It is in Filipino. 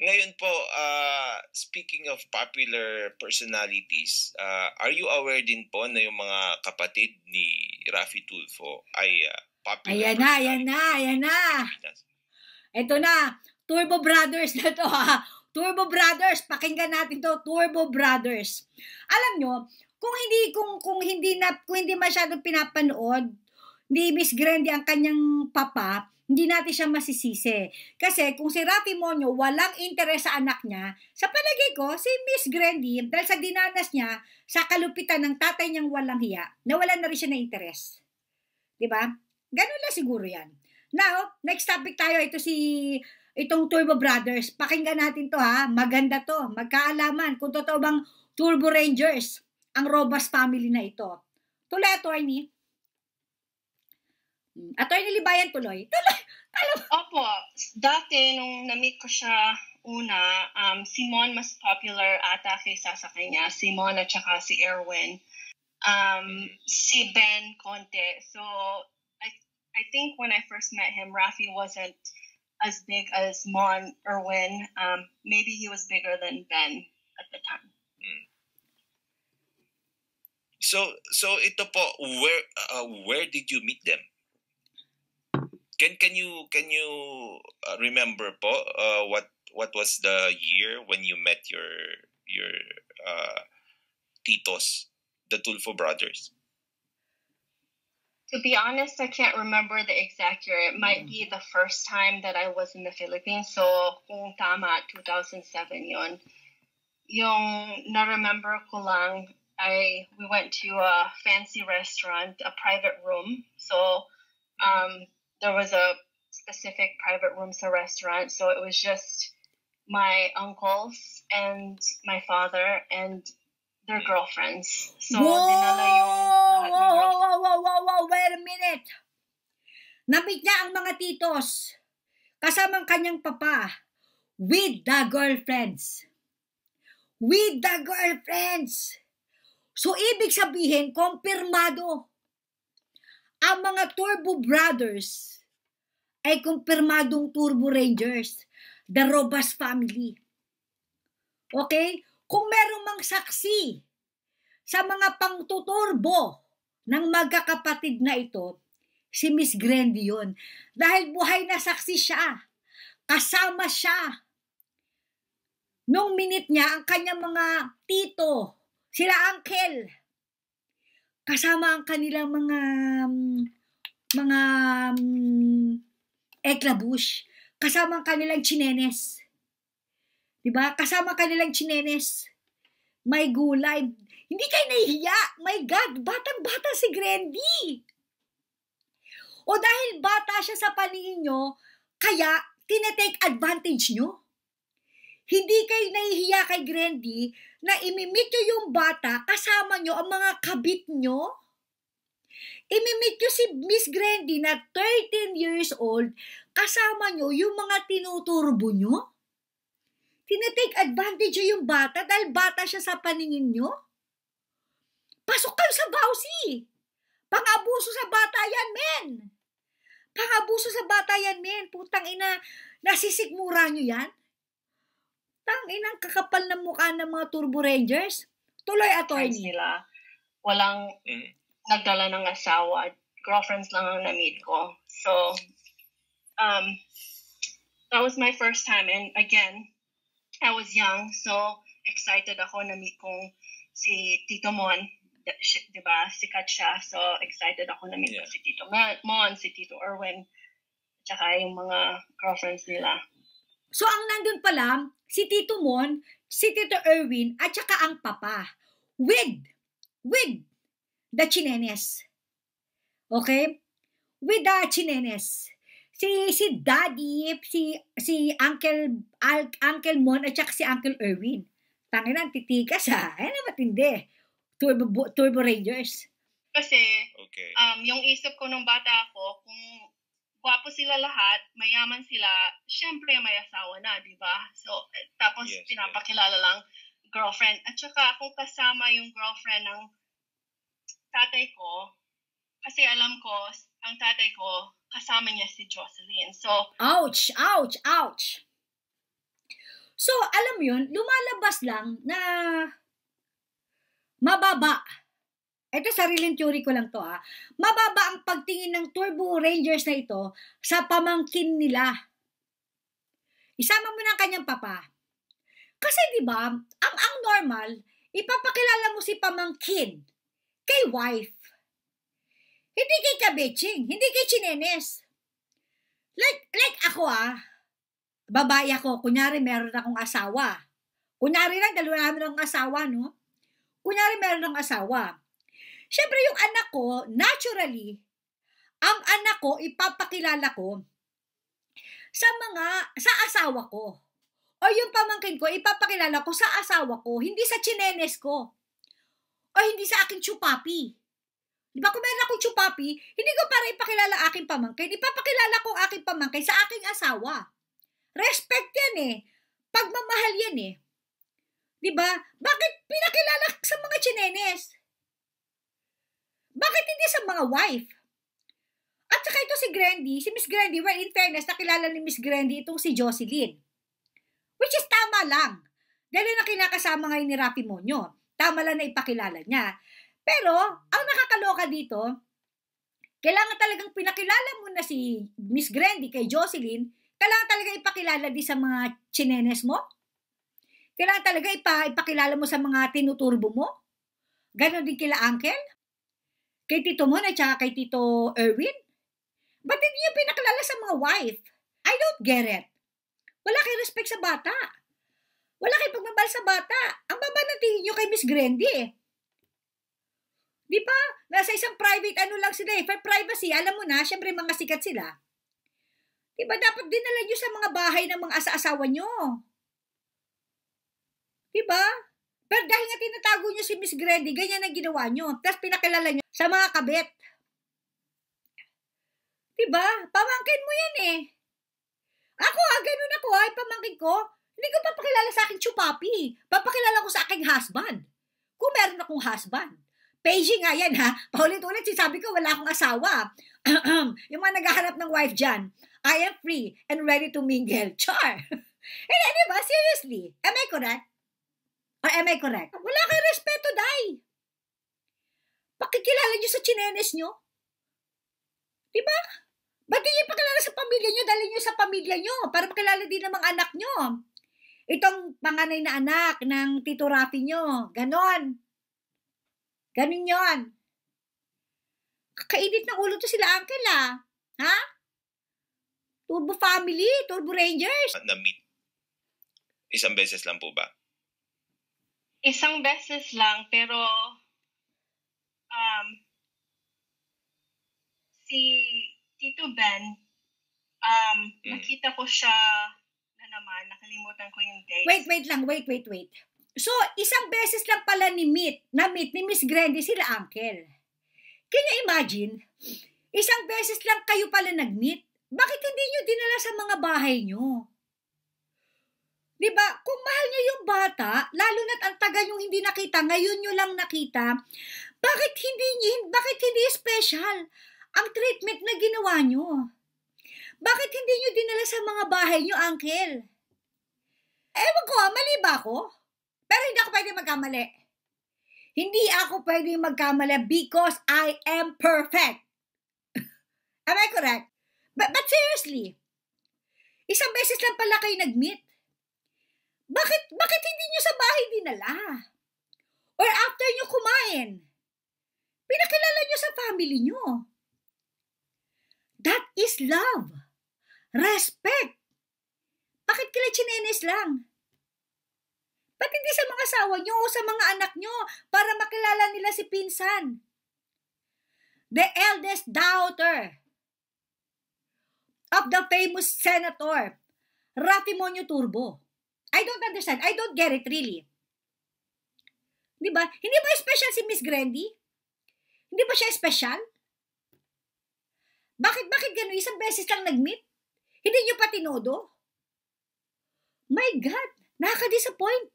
Ngayon po, speaking of popular personalities, are you aware din po na yung mga kapatid ni Raffy Tulfo ay popular personalities? Ayan na. Ito na, Turbo Brothers na to ha. Turbo Brothers, pakinggan natin to, Turbo Brothers. Alam nyo, kung hindi masyadong pinapanood ni Miss Grandy ang kanyang papa, hindi natin siya masisisi. Kasi kung si Raffy Monyo walang interes sa anak niya, sa palagay ko, si Miss Grandy, dahil sa dinanas niya, sa kalupitan ng tatay niyang walang hiya, nawalan na rin siya ng interes. Diba? Ganun lang siguro yan. Now, next topic tayo, itong Turbo Brothers. Pakinggan natin to ha, maganda to, magkaalaman kung totoo bang Turbo Rangers ang Robas family na ito. Tuloy, attorney. Attorney Libayan, tuloy. Opo, dati nung na-meet ko siya una, si Mon mas popular ata kaysa sa kanya. Si Mon at saka si Erwin. Si Ben konti. So, I think when I first met him, Raffy wasn't as big as Mon Erwin. Maybe he was bigger than Ben at the time. So ito po, where did you meet them? Can you remember po what was the year when you met your titos, the Tulfo brothers? To be honest, I can't remember the exact year. It might be the first time that I was in the Philippines. So, kung tama, 2007 yon. Yung na-remember ko lang, we went to a fancy restaurant, a private room. So, there was a specific private room sa restaurant. So, it was just my uncles and my father and their girlfriends. So, dinala yung lahat ng girlfriends. Wow, wait a minute. Namit niya ang mga titos kasamang kanyang papa with the girlfriends. With the girlfriends. So, ibig sabihin, kumpirmado. Ang mga Turbo Brothers ay kumpirmadong Turbo Rangers, the Robas family. Okay? Kung merong mang saksi sa mga pangtuturbo ng magkakapatid na ito, si Miss Grandy yun. Dahil buhay na saksi siya. Kasama siya. Nung minute niya, ang kanyang mga tito, sila uncle, kasama ang kanilang mga eklabush, kasama ang kanilang chinenes. Diba? Kasama ang kanilang chinenes. May gulay. Hindi kayo nahihiya. My God, batang-bata si Grandy. O dahil bata siya sa paningin nyo, kaya tinetake advantage nyo. Hindi kayo nahihiya kay Grandy na imimit nyo yung bata, kasama nyo ang mga kabit nyo. Imimit nyo si Miss Grandy na 13 years old, kasama nyo yung mga tinuturbo nyo. Tinetake advantage nyo yung bata dahil bata siya sa paningin nyo. Pasok kayo sa bawsi. Pang-abuso sa bata yan, men. Pang-abuso sa bata yan, men. Putang ina, nasisikmura nyo yan. Inang kakapal na mukha ng mga Turbo Rangers. Tuloy, attorney. Nila. Walang nagdala ng asawa. Girlfriends lang ang na-meet ko. So, that was my first time. And again, I was young. So, excited ako na-meet kong si Tito Mon. Diba? Sikat siya. So, excited ako na-meet ko si Tito Mon, si Tito Erwin, tsaka yung mga girlfriends nila. So, ang nandun pala, si Tito Mon, si Tito Erwin, at saka ang papa. With the chinenes. Okay? With the chinenes. Si Daddy, si Uncle Mon, at saka si Uncle Erwin. Tanginan, titikas ha. Ayan na matindi. Turbo Rangers. Kasi, yung isip ko nung bata ako, kung gwapo sila lahat, mayaman sila, syempre may asawa na, di ba? So, tapos pinapakilala lang girlfriend. At saka kung kasama yung girlfriend ng tatay ko, kasi alam ko, ang tatay ko, kasama niya si Jocelyn. So, ouch! So, alam mo yun, lumalabas lang na mababa. Ito, sariling theory ko lang to Mababa ang pagtingin ng Turbo Rangers na ito sa pamangkin nila. Isama mo na ang kanyang papa. Kasi di ba, ang normal, ipapakilala mo si pamangkin kay wife. Hindi kay kabeching, hindi kay chinenes. Like ako babae ako, kunyari meron akong asawa. Kunyari lang, dalawa namin akong asawa, no? Kunyari meron akong asawa. Siyempre yung anak ko, naturally, ang anak ko, ipapakilala ko sa asawa ko. O yung pamangkin ko, ipapakilala ko sa asawa ko, hindi sa chinenes ko. O hindi sa aking chupapi. Di ba kung meron akong chupapi, hindi ko para ipakilala aking pamangkin, ipapakilala ko aking pamangkin sa aking asawa. Respect yan Pagmamahal yan Di ba? Bakit pinakilala sa mga chinenes? Bakit hindi sa mga wife? At saka ito si Miss Grandy, well, in fairness, nakilala ni Miss Grandy itong si Jocelyn. Which is tama lang. Dahil na kinakasama ngayon ni Rafi Monyo. Tama lang na ipakilala niya. Pero, ang nakakaloka dito, kailangan talagang pinakilala mo na si Miss Grandy kay Jocelyn, kailangan talaga ipakilala di sa mga chinenes mo? Kailangan talaga ipakilala mo sa mga tinuturbo mo? Ganon din kila Uncle? Kay Tito Mon at saka kay Tito Erwin? Ba't hindi niyo pinakilala sa mga wife? I don't get it. Wala kayong respect sa bata. Wala kayong pagmamahal sa bata. Ang baba ng tingin niyo kay Miss Grandy Di ba? Nasa isang private lang sila For privacy, alam mo na, syempre mga sikat sila. Di ba? Dapat dinala niyo sa mga bahay ng mga asa-asawa niyo. Di ba? Pero dahil nga tinatago niyo si Miss Grandy, ganyan ang ginawa niyo. Tapos pinakilala niyo sa mga kabit. Di ba? Pamangkin mo yan Ako ganun ako pamangkin ko. Hindi ko papakilala sa aking chupapi. Papakilala ko sa aking husband. Kung meron akong husband. Paging nga yan Paulit-ulit sabi ko wala akong asawa. Yung mga naghahanap ng wife dyan. I am free and ready to mingle. Char! Diba? Seriously. Am I correct? Or am I correct? Wala kang respeto, Day. Pakikilala nyo sa chinenes nyo. Diba? Ba't di nyo ipakilala sa pamilya nyo? Dali nyo sa pamilya nyo para makilala din ng mga anak nyo. Itong panganay na anak ng Tito Rafi nyo. Ganon. Ganon yon. Kakainit ng ulo to sila, Uncle Ha? Turbo Family, Turbo Rangers. Na-meet. Isang beses lang po ba? Isang beses lang, pero si Tito Ben, nakita ko siya na naman, nakalimutan ko yung dates. Wait. So, isang beses lang pala na-meet ni Miss Grandy sila, Uncle. Can you imagine? Isang beses lang kayo pala nag-meet. Bakit hindi nyo dinala sa mga bahay nyo? Diba? Kung mahal nyo yung bata, lalo na't ang tagal yung hindi nakita, ngayon nyo lang nakita, bakit hindi special ang treatment na ginawa nyo? Bakit hindi nyo dinala sa mga bahay nyo, Uncle? Ewan ko, mali ba ako? Pero hindi ako pwede magkamali. Hindi ako pwede magkamali because I am perfect. Am I correct? But seriously, isang beses lang pala kayo nag-meet. Bakit hindi nyo sa bahay dinala? Or after nyo kumain, pinakilala nyo sa family nyo. That is love. Respect. Bakit kila chinenes lang? Ba't hindi sa mga asawa nyo o sa mga anak nyo para makilala nila si Pinsan? The eldest daughter of the famous Senator Rafi Monyo Turbo. I don't understand. I don't get it really. Diba? Hindi ba special si Miss Grandy? Hindi ba siya special? Bakit gano'n? Isang beses lang nag-meet? Hindi nyo pa tinodo? My God! Nakaka-disappoint.